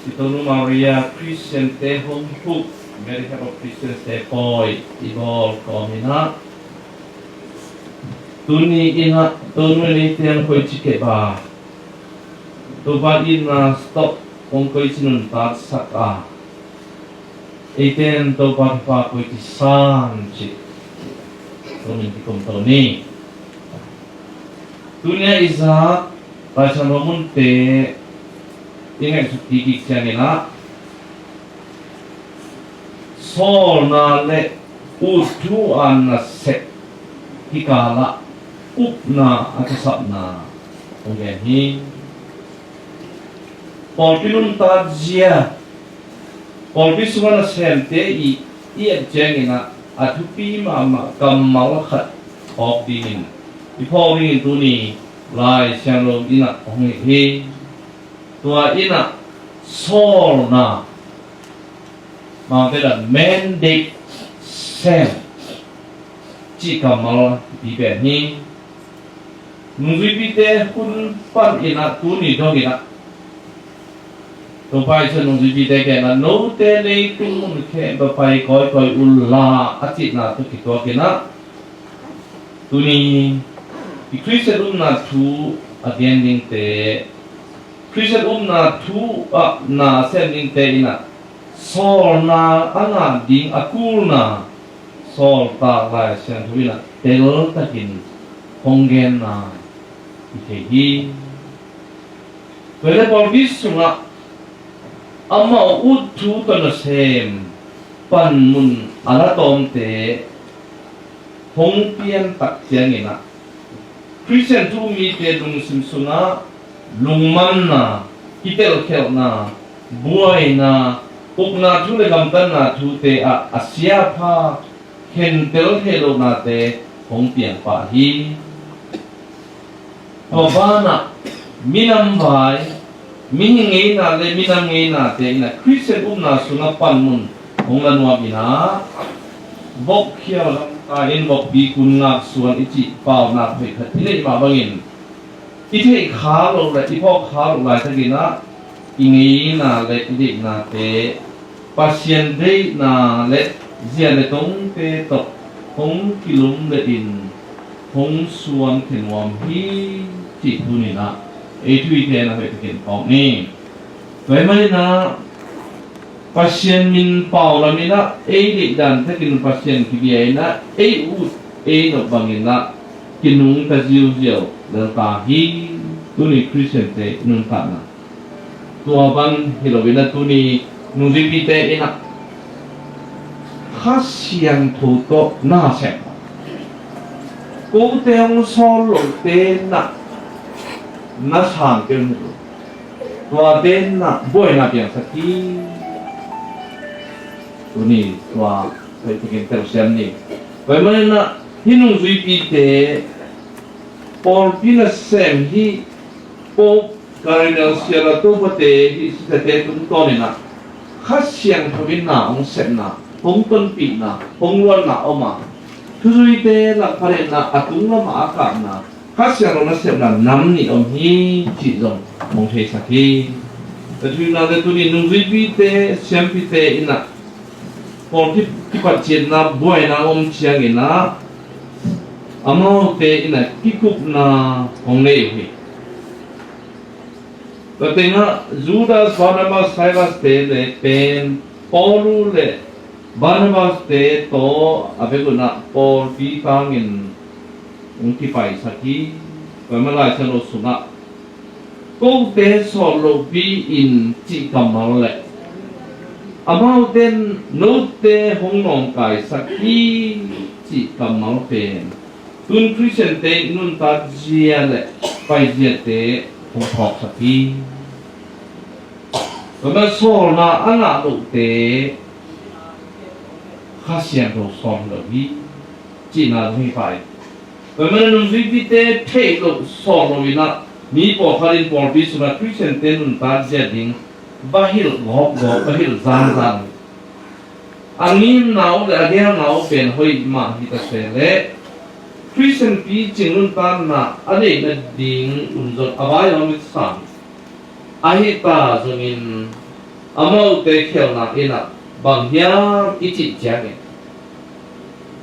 Itonu Maria Christian Te Home Hook American of Christian Te Poi Ibol Komina Tuni ina tunu ni tiang koi chike ba Tuba ina stop kong koi sinun tat saka Iten tuba pa koi ti san chik Tuni ti kum toni Tunia isa Raja Romun te ingat sedikit jangan sol na le utu an se hikala upna atasap na ongeni polpinun tajia polpisuna sente I jangan atupi mama kamal khat opinin ipori tuni lai siang ina ong he tua ina sol na ma bela mandate sem chi kamal di be ni nungui bite kun pan ina tuni dong ina to pai chen nungui bite ke na no te nei tun ke ba pai koi koi ulla ati na tu ki to ke na tuni I Christian na tu attending te Christian na tu na sending te ina sol na anga ding akul na sol ta lai sian tu ina tel takin honggen na itehi pele polvis sunga ama utu kana sem pan mun ala tom te hong pian tak siang ina Christian tu mi te dung sim suna lungman na kitel kel na buai na ukna tu le gamtan na tu te asia pa kentel helo na te hong pian pa hi pabana minam bai miningei na le minam ngei na te ina Christian na suna panmun hong lanwa bina bok hiao in bok bi kun ngak suan ichi pau nak phei khat ile ma bangin I thei kha lo la I pho kha lo lai thagina ingi na le dik na te pasien dei na le zia le tong te tok hong kilum le in hong suan thenwam hi chi tu ni na e thui te na phei takin pok ni vai mai na pasien min pau la mina e di dan takin pasien kibiai na e u e no bangin na kinung ta jiu jiu dan ta hi tuni Christian te nun ta na tua ban hilowina tuni nung vipite ina khasiang thu to na se ko te ong solo te na sang ke mu tua den na boy na piang saki tuni tua kai tikin tersian ni vai mana na hinung zui pi te por pina sem hi po karinal siara to bate hi sate tum to ni na khasiang thavin na ong sem na hong ton pi na hong luan na oma thuzui te la phare na atung la ma ka na khasiang na sem na nam ni om hi chi zong mong the sakhi thui na de tuni nung zui pi te sem pi te ina por ki patchen na boy na om chiang ina amau te ina kikup na hong nei hi katenga Judas Barnabas Silas te le pen Paulu le Barnabas te to abeguna Paul pi pangin ungki pai saki pamala chalo suna ko te solo pi in chi kamal le amau ten no te hong nong kai saki chi kamal pen tun Christian te nun ta jia le pai jia te hong thok saki kama sol na ana lo te khasian ro som lo bi chi na hui pai kama nun vi te te lo sol lo na ni po kharin por bi suna Christian te nun ta jia ding bahil gop bahil zan angin nau le agel nau pen hoi ma hi ta se le Christian pi jingun tan na ane na ding unzon awai amit sang ahita zungin amau te khel na ina bang hiam ichi jage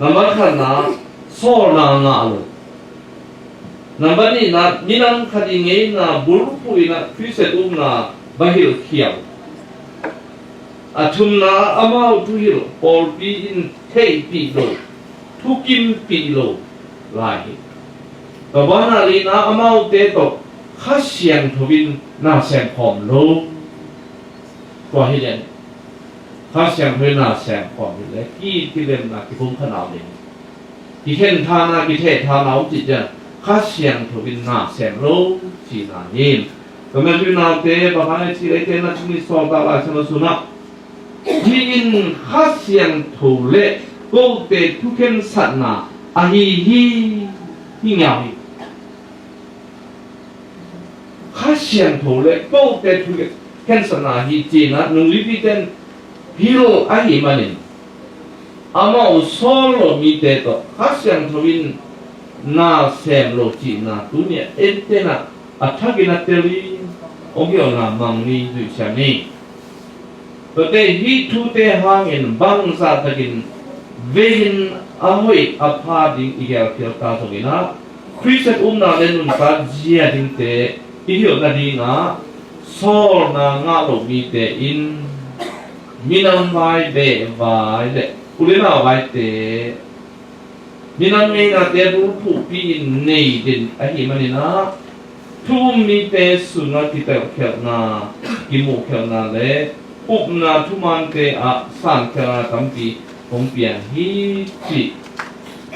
number khana so na nga lo number ni na minang khadi ngei na burpu ina fiset na bahil khiao athum na amau tu hil all be in thei pi lo thu kim pi lo lai kabana ri na amau te to kha siang thobin na sem phom lo kwa hi len kha siang thoi na sem phom le ki ti lem na ki phum khanao le ki khen tha na ki the tha nau chi ja kha siang thobin na sem lo chi na yin kamen ri na te ba ha chi le te na chi so ta la chana su na hi in kha siang tho le ko te thu khen sat na a hi ngao hi khá xiang thổ lệ câu tê thu khen sẵn là hi chỉ na nung lý vi tên hiro a hi mà nín ama u solo mi tê to khá xiang thổ vin na xem lo chỉ na tu nia en tê na a thagi na tê li ông hiểu na mang ni du xem ni to tê hi thu tê hang in bang sa thagin vein a hoi a pha ding igel kiel ta so na Christ na lên nun ta jia ding tê hiểu là đi ngã so na ngã lộ mi te in minam vai be vai le ulena vai te minam me na te bu pu pi nei din a hi mani na thu mi te su na ti te khel na ki mu khel na le up na thu man te a san khel na tam pi hong pian hi chi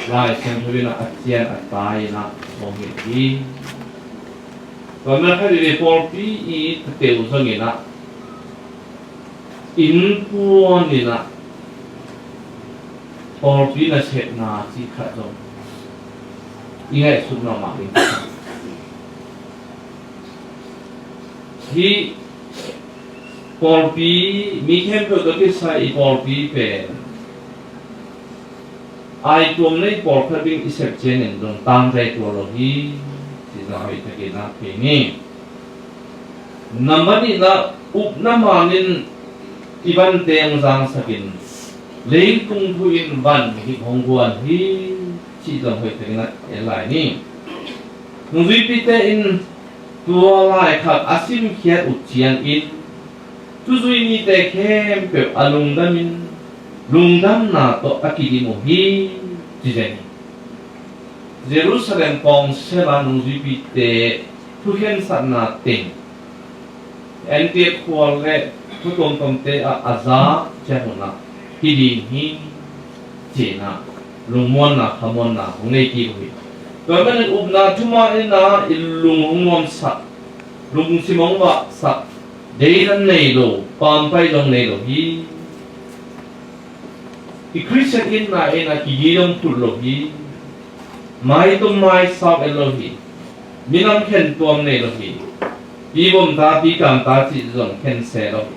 lai chen thu na a chian a tai na hong hi và nó hay đi Paul ý tiểu sang người na in buôn người na Paul là sẽ na chỉ khát rồi ý ngay sụp nào mà đi thì Paul mi khen tôi cái sai Paul về ai tuồng này Paul phải biết isep chen nên đồng tăng dây tuồng rồi thì na hoi thagi na pini namani na up namanin iban teng jang sakin lein kung thu in van hi hongguan hi chi jang hoi thagi na elai ni nui pite in tua lai khat asim khiat uchian in tu zui ni te khem pe alung damin lungdam na to akidi mo hi chi jani Jerusalem kong seba nung zipite tuhen sat na ting ente kual le tutom tom te a aza chehuna hidi hi chena lungmon na khamon na hungai ki hui kamen ubna tuma ina ilung hungom sat lung simong wa sat deiran nei lo pampai long nei lo hi i Christian in na ina ki yidong tullo hi mai tum mai sab elohi minam khen tuam nei lohi pi bom ta pi kam ta chi zong khen se lohi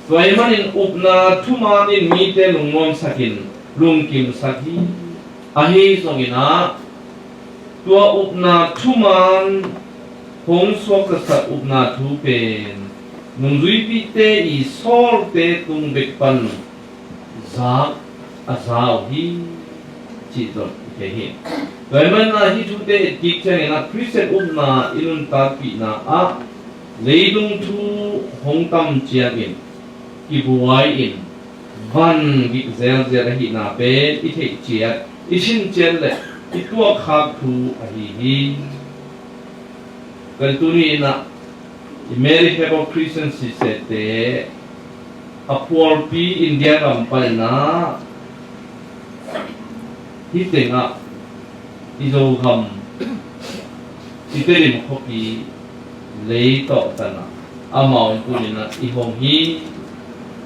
toy manin upna thuma ni mi te lungmom sakin lung kim sakhi ahi songina tua upna thuman hong sok sa upna thu pen nung zui pi te i sol te tung bek pan za azao hi chi zong ke hi Vậy na hi thu te tik chen na Christian na ilun ta pi na a leidung thu hong tam chiang in ki buai in van gi zel zel hi na pe i thei chia i shin chen le i tua kha thu a hi kan tu ni na America of Christian si se te a Paul pi India kam pa na hi te nga izo ham iterim khopi lei to tana amao kunina i hong hi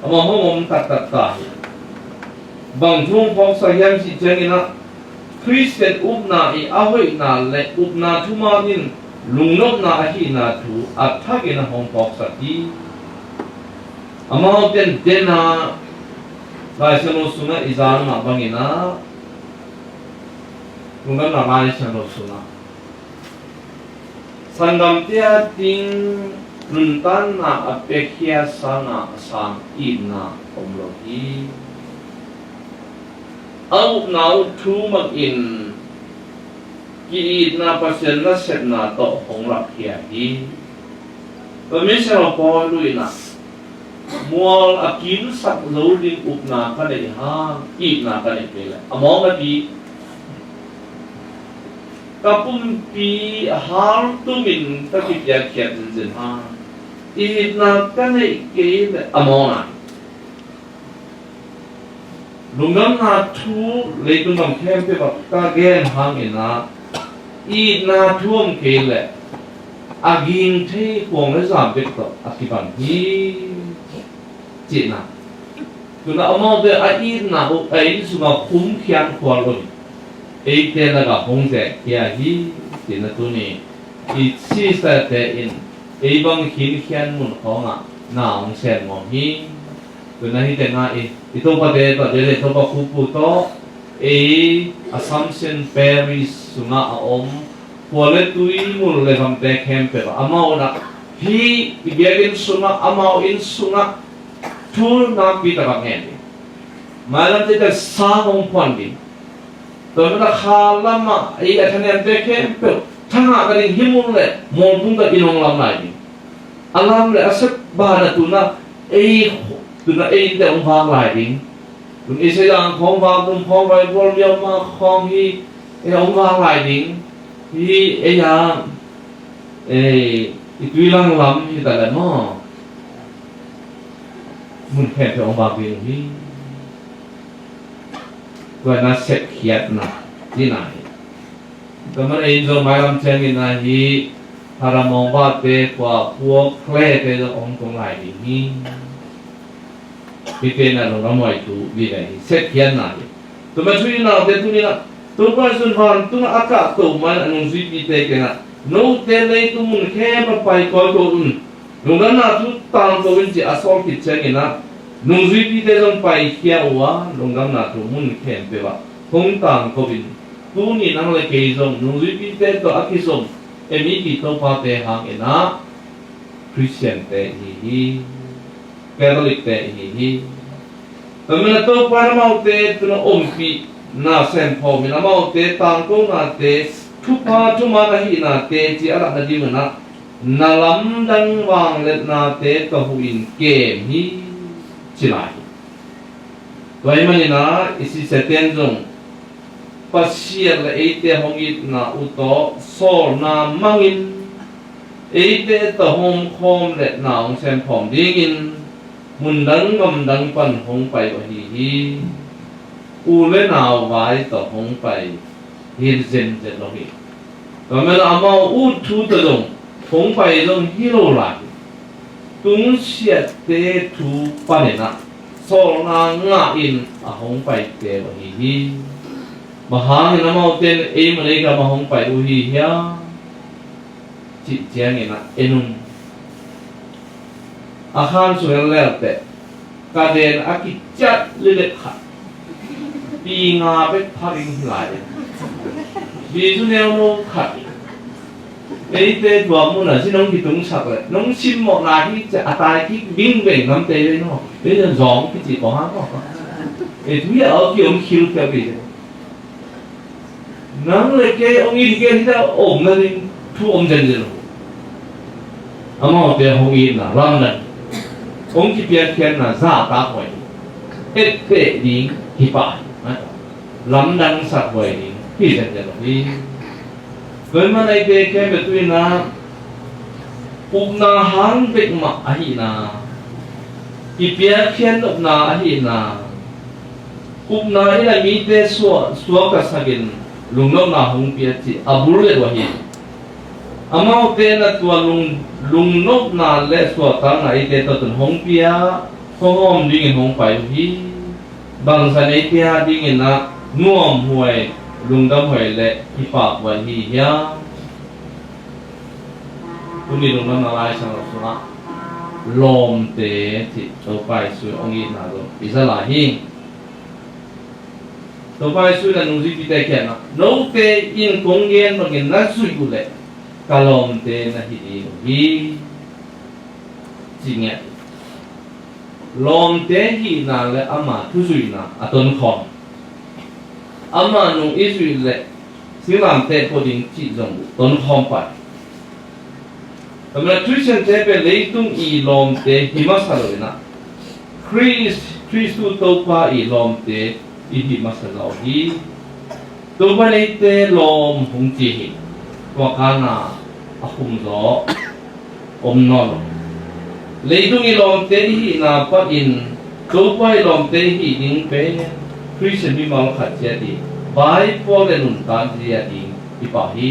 ama hong ta bang thung phong sa yam si changina Christian upna i ahoi na le upna thuma nin lungnop na ahi na thu athagina hong pok sa ti amao ten dena lai sano suna izan ma bangina Nungam na lai sano suna Sangam tia ting nun tan na apekhia sanga sang ina omlohi au nau thu mak in ki na pasien na set na to hong lak hia hi permission po luina mual akin sak lo ding up na ka dei ha ki na ka dei pela among a di kapum pi har tu min ta ki ya kiat zin ha i na ka nei ke among a lungam na thu le tung nam khem pe ba ka gen hang ina i na thuam ke le aging the kwong le zam bek to akiban hi chị nào tụi nó ông de a i na o ai su ma khum khiang khwa lo ai te na ga hong ze ya hi ti na tu ni i si sa te in ai bang hin khian mun ko nga na ong sen mo hi tụi nó hi te na i to pa de to pa khu pu to ai assumption paris su nga a om khwa le tui mun le ham te khem pe amao na hi i biagin su nga amao in su nga thu na pi ta bang hen malam te ta sa hong pon di to na kha lama ai a thanen te khem pe thanga ka ring himun le mong pung ka inong lam nai ni alam le asak ba na tu na ai te ong phang lai ding kun i se yang khong phang tum phong vai bol yam ma khong hi e ong phang lai ding hi e ya i tui lang lam hi ta la mo mun khen pe ông bà viên hi gọi là set khiat na đi này tụi mình in rồi mai làm chuyện này hi para mong ba te qua pua kle te rồi ông cũng lại đi hi cái tên là nó mọi thứ đi này set khiat này tụi mình suy nào te tụi mình tụi mình suy hoàn tụi mình aka tụi mình anh suy đi te cái nào nấu te lấy tụi mình khen mà phải coi tụi lúc đó là chúng ta tôi vẫn chỉ assault kitchen na nung duy đi tới trong bài kia quá lúc đó là chúng muốn khen về vậy không tăng có bình tu ni năng lực cái giống nung duy đi tới tôi ác giống em ý thì tôi phát tế hàng na Christian tế hi Catholic tế hi tôi mình là tôi phát mau tế tôi nó ôm pi na xem phò mình là mau tế tăng công na tế thu pa thu ma na hi na tế chỉ là gì mà na na lam dang wang let na te ka huin ke mi chilai toy mani na isi seten jong pasier la eite hongit na uto sol na mangin eite to hom khom let na ong sem phom dingin mun dang ngam dang pan hong pai wa hi u le naw vai to hong pai hin zen zen lo hi to men amao u thu to dong phong bài trong hero lại tung xiết tế thu ba年了，所那ngã in à phong bài tế và hi mà hàng người nào tên em mà lấy cái mà phong bài u hi ya chỉ chén người nào enum à hàng số lẻ tế cái đèn à kí chát lệ khát pi ngà bị phát lại ví dụ như nó khát ấy thế vừa muốn là xin ông thì đúng sạch rồi, nông xin một là cái tài cái biến về ngắm tê đấy nó, bây giờ gió cái gì có hả không? Để thứ nhất ở kia ông khiêu theo gì? Nắng lại cái ông đi kia thì ta ổn là đi thu ông chân rồi, ông mà tiền ông đi là lắm lần, ông chỉ biết khen là giả ta hỏi, hết tệ đi thì phải, lắm đăng sạch hỏi đi, thì chân rồi. Với mà này về cái việc tôi là cũng na hàng việc mà ai na cái việc khen được na ai na cũng na cái là mi te xua cả sagin lùng nó na hung biết gì abul le wahi amao te na tua lùng nó na le xua ta na ite to tun hung pia không om dingin hung pai hi bang sa nei pia dingin na nuam huai lùng đâm hỏi lệ thì phạm và hi ya tôi nghĩ lùng đâm là ai sang lộc xuống lom tế thì tôi phải suy ông yên nào rồi vì sao lại hi tôi phải suy là nung gì bị tay kẹt nào nấu tế in công nghiên mà cái nát suy của lệ cả lom tế là hi จริงเนี่ยลมเตหีนาและอามาทุสุยนาอตนคอมอามานุอิสุยและสิลามเตพอดิงจิจงตนคอมไปแต่เมื่อทุชันเตเป็นเลยตุงอีลมเตหิมาสเลยนะคริสต์ตัวป้าอีลมเตอีหิมาสลาฮีตัวป้าในเตลมหงจีหิตัวข้านาอาคุมโซอมนอลเลยตุงอีลมเตหินาป้าอินตัวป้าอีลมเตหิดิงเป็นคริสต์มีมาลขัดเจดีบายพอเลนุนตานเจียดิงอีป้าฮี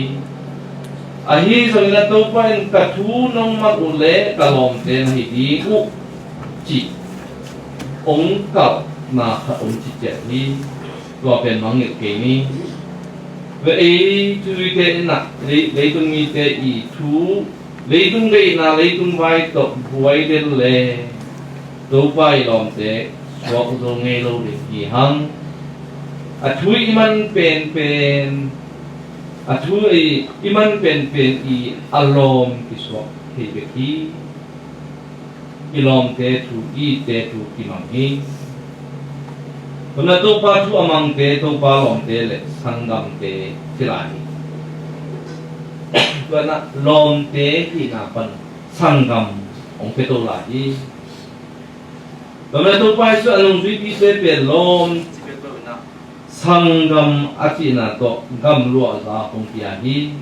ahi sangina topa in kathu nong mat ule kalom ten hi di u chi ong kal na kha ong chi che ni to pen mang ngil ke ni ve e tu te na le tung mi te i thu le tung ge na le tung vai to buai den le topa i lom te swa ku zo nge lo de hi hang a thui man pen athu iman pen i alom kiswa hebeki ilom te thu I te thu kimanghi tona to pa thu amang te to pa lom te le sangam te silani tona lom te hi na pan sangam ong pe to la hi tona to pa su anong dui pi te pe lom sangam atina to gam lua za hong pia hi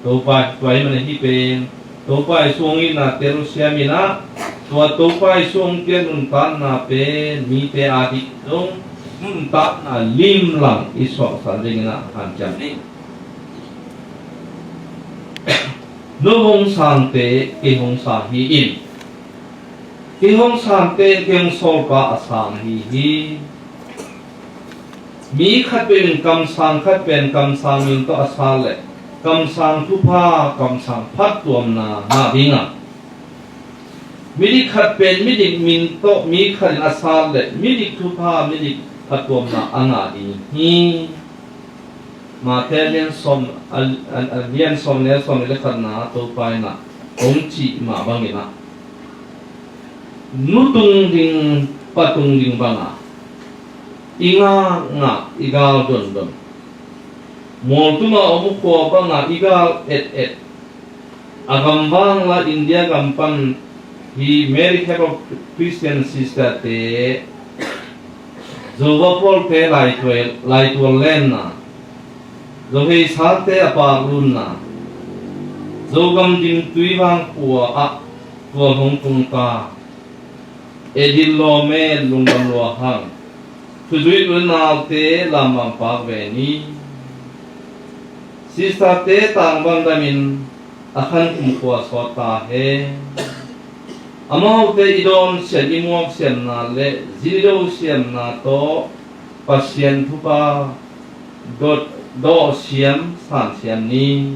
to pa twai man hi pen to pa suang I na teru siamina to pa suang ken un tan na pe mi te adi dong un ta na lim lang iswa sa dingina han jam ni no hong sang te ke hong sa hi in ke hong sang te ke hong sol ka asang hiมีขัดเป็นกำสังขัดเป็นกำสังมินโตอาสาเลกำสังทุพากำสังพัดตัวนาหาบิงะมิดิขัดเป็นมิดิมินโตมีขัดอาสาเลมิดิทุพามิดิพัดตัวนาอังอาดีฮีมาเทเลียนสมเลียนสมเลียนสมเลขัดนาตัวไปนะองจีมาบังเงินะนุตุงดิงปะตุงดิงบังอะinga igal don moltuma omuko banga igal et agambang la India gampan hi Mary Catholic Christian sister te zovapol te lai tual lenna zohei salte apalunna zogam ding tuiwang kuwa kuwa hong tung ta edillo me lungam lo hang Tujui lunal te lamang pagveni sisa te tangbang damin akan kumkuwa sota he amaw te idon siyan imuak siyan na le zilidaw siyan na to pasyan tupa do siyan san siyan ni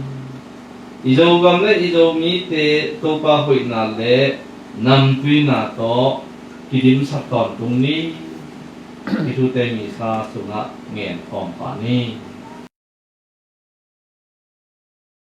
idaw gam le idaw mi te topa huy na le namtui na to kidim sakon tung ni itu te misa sunga ngen kom pa ni